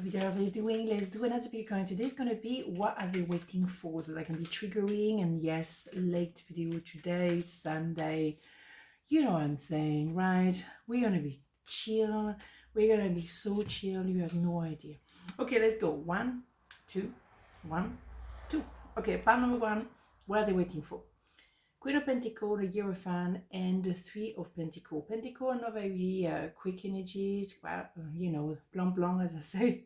The girls, are you doing? Let's do another pick coin. Today is going to be what are they waiting for? So that can be triggering, and yes, late video today, Sunday. You know what I'm saying, right? We're going to be chill. We're going to be so chill. You have no idea. Okay, let's go. 1, 2, 1, 2. Okay, pile number 1. What are they waiting for? Queen of Pentacles, the Hierophant, and the Three of Pentacles. Pentacles are not very quick energies. Well, you know, blanc blanc, as I say.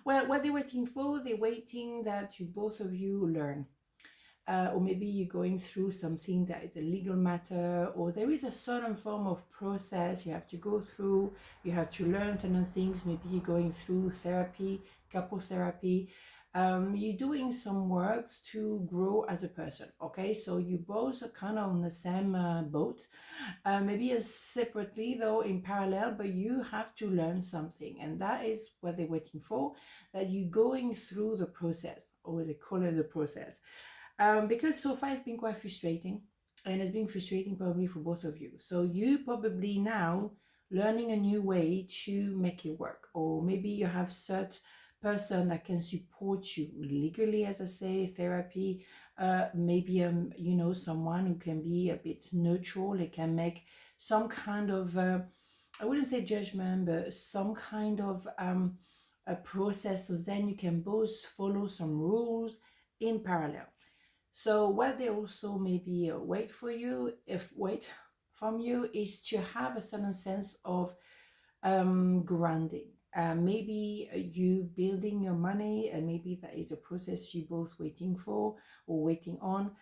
Well, what they're waiting for, they're waiting that you both of you learn. Or maybe you're going through something that is a legal matter, or there is a certain form of process you have to go through. You have to learn certain things. Maybe you're going through therapy, couple therapy. You're doing some works to grow as a person. Okay, so you both are kind of on the same boat, maybe separately though, in parallel, but you have to learn something, and that is what they're waiting for, that you're going through the process, or they call it the process. Because so far it's been quite frustrating, and it's been frustrating probably for both of you. So you probably now learning a new way to make it work, or maybe you have such person that can support you legally, as I say, therapy, maybe you know, someone who can be a bit neutral. It can make some kind of I wouldn't say judgment, but some kind of a process, so then you can both follow some rules in parallel. So what they also maybe wait from you is to have a certain sense of grounding. Maybe you building your money, and maybe that is a process you both waiting for or waiting on.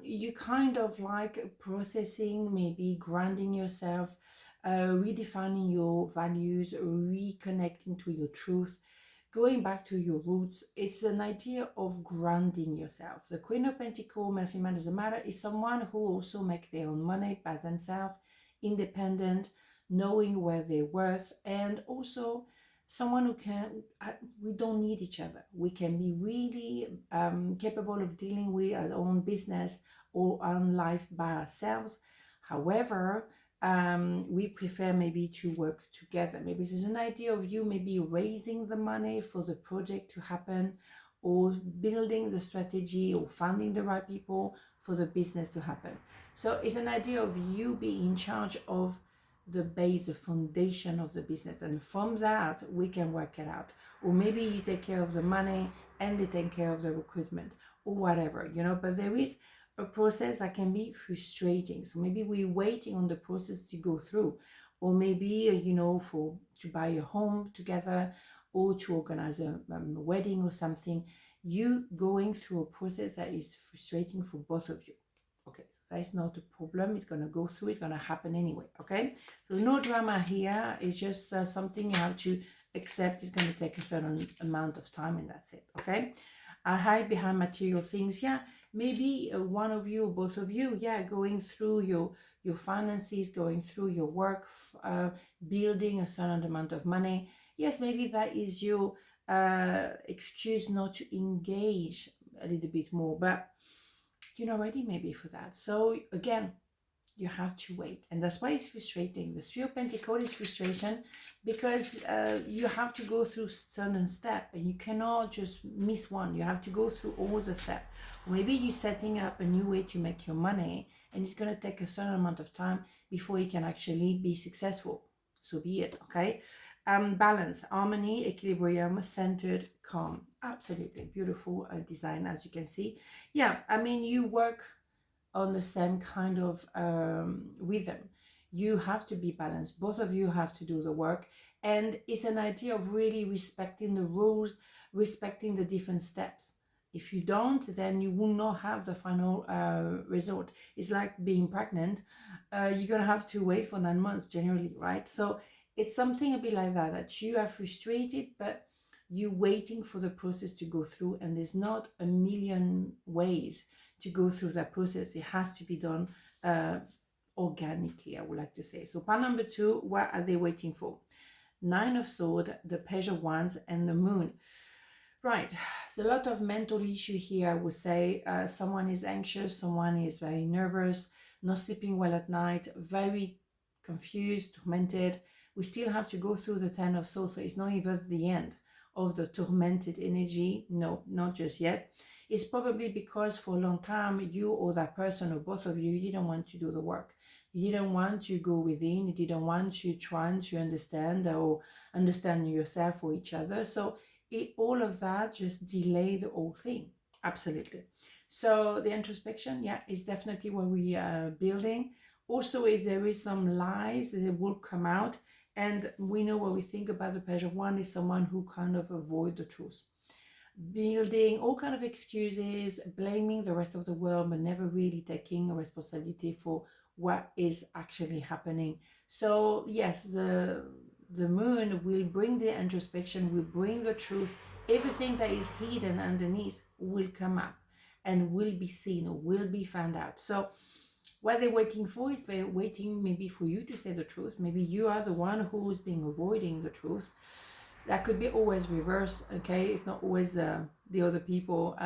You kind of like processing, maybe grounding yourself, redefining your values, reconnecting to your truth, going back to your roots. It's an idea of grounding yourself. The Queen of Pentacles, male, female, doesn't matter, is someone who also make their own money by themselves, independent, knowing where they're worth, and also someone who can, we don't need each other. We can be really capable of dealing with our own business or own life by ourselves. However, we prefer maybe to work together. Maybe this is an idea of you maybe raising the money for the project to happen, or building the strategy, or finding the right people for the business to happen. So it's an idea of you being in charge of the base, the foundation of the business, and from that we can work it out. Or maybe you take care of the money and they take care of the recruitment, or whatever, you know. But there is a process that can be frustrating, so maybe we're waiting on the process to go through, or maybe you know, to buy a home together, or to organize a wedding or something. You going through a process that is frustrating for both of you. Okay, so that's not a problem. It's going to go through. It's going to happen anyway. Okay, so no drama here. It's just something you have to accept. It's going to take a certain amount of time, and that's it. Okay, I hide behind material things. Yeah, maybe one of you, both of you, yeah, going through your finances, going through your work, building a certain amount of money. Yes, maybe that is your excuse not to engage a little bit more, but you're not ready maybe for that. So again, you have to wait, and that's why it's frustrating. The Three of Pentacles is frustration, because you have to go through certain steps, and you cannot just miss one. You have to go through all the steps. Maybe you're setting up a new way to make your money, and it's going to take a certain amount of time before you can actually be successful. So be it. Okay, balance, harmony, equilibrium, centered, calm. Absolutely beautiful design, as you can see. Yeah, I mean, you work on the same kind of rhythm. You have to be balanced. Both of you have to do the work, and it's an idea of really respecting the rules, respecting the different steps. If you don't, then you will not have the final result. It's like being pregnant. You're gonna have to wait for 9 months generally, right? So it's something a bit like that, that you are frustrated, but you're waiting for the process to go through, and there's not a million ways to go through that process. It has to be done organically, I would like to say. So part number 2, what are they waiting for? 9 of Swords, the Page of Wands, and the Moon. Right, so a lot of mental issue here, I would say. Someone is anxious, someone is very nervous, not sleeping well at night, very confused, tormented. We still have to go through the 10 of Swords, so it's not even the end. of the tormented energy. No, not just yet. It's probably because for a long time, you or that person or both of you didn't want to do the work. You didn't want to go within. You didn't want to try to understand or understand yourself or each other. So all of that just delayed the whole thing. Absolutely. So the introspection, yeah, is definitely what we are building. Also, is there is some lies that will come out, and we know what we think about the page of one is someone who kind of avoid the truth, building all kind of excuses, blaming the rest of the world, but never really taking responsibility for what is actually happening. So yes, the moon will bring the introspection, will bring the truth. Everything that is hidden underneath will come up and will be seen or will be found out. So what they're waiting for, if they're waiting maybe for you to say the truth, maybe you are the one who's being avoiding the truth. That could be always reverse. Okay, it's not always the other people,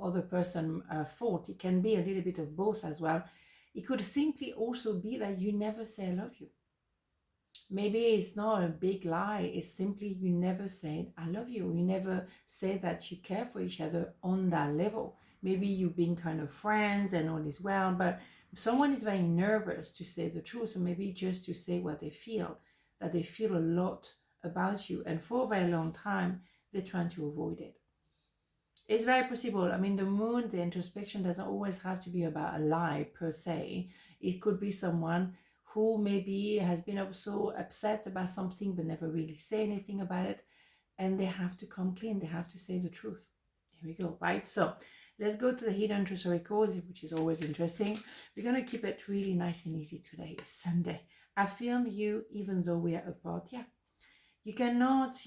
other person fault. It can be a little bit of both as well. It could simply also be that you never say I love you. Maybe it's not a big lie. It's simply you never said I love you. You never say that you care for each other on that level. Maybe you've been kind of friends and all is well, but someone is very nervous to say the truth, or maybe just to say what they feel, that they feel a lot about you, and for a very long time they're trying to avoid it. It's very possible. I mean, the moon, the introspection doesn't always have to be about a lie per se. It could be someone who maybe has been also upset about something but never really say anything about it, and they have to come clean. They have to say the truth. Here we go, right? So let's go to the hidden truth records, which is always interesting. We're going to keep it really nice and easy today. It's Sunday. I feel you even though we are apart. Yeah. You cannot,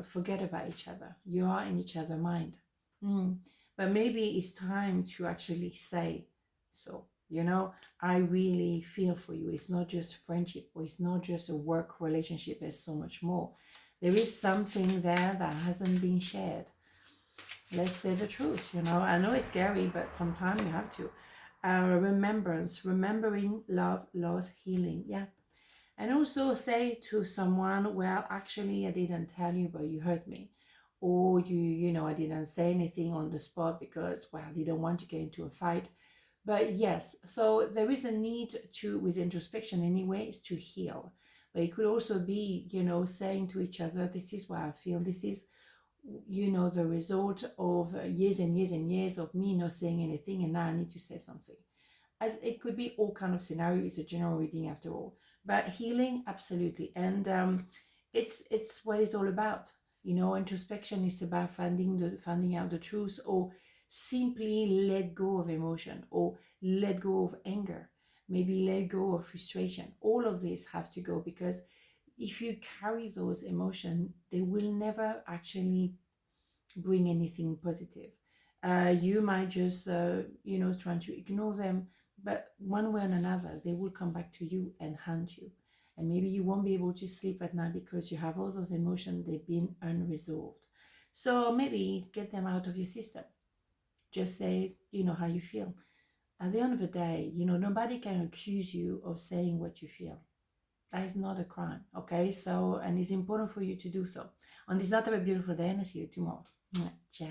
forget about each other. You are in each other's mind. But maybe it's time to actually say, so, I really feel for you. It's not just friendship, or it's not just a work relationship. There's so much more. There is something there that hasn't been shared. Let's say the truth, I know it's scary, but sometimes you have to. Remembrance, remembering love, loss, healing. Yeah. And also say to someone, well, actually, I didn't tell you, but you hurt me. Or I didn't say anything on the spot because, well, I didn't want to get into a fight. But yes, so there is a need to, with introspection anyway, is to heal. But it could also be, saying to each other, this is what I feel. This is, the result of years and years and years of me not saying anything, and now I need to say something. As it could be all kind of scenario. It's a general reading after all, but healing, absolutely. And it's what it's all about. Introspection is about finding out the truth, or simply let go of emotion, or let go of anger, maybe let go of frustration. All of these have to go, because if you carry those emotions, they will never actually bring anything positive. You might just trying to ignore them, but one way or another they will come back to you and haunt you, and maybe you won't be able to sleep at night because you have all those emotions, they've been unresolved. So maybe get them out of your system. Just say how you feel. At the end of the day, nobody can accuse you of saying what you feel. That is not a crime. Okay, so, and it's important for you to do so. On this, not have a beautiful day, and I see you tomorrow. Ciao.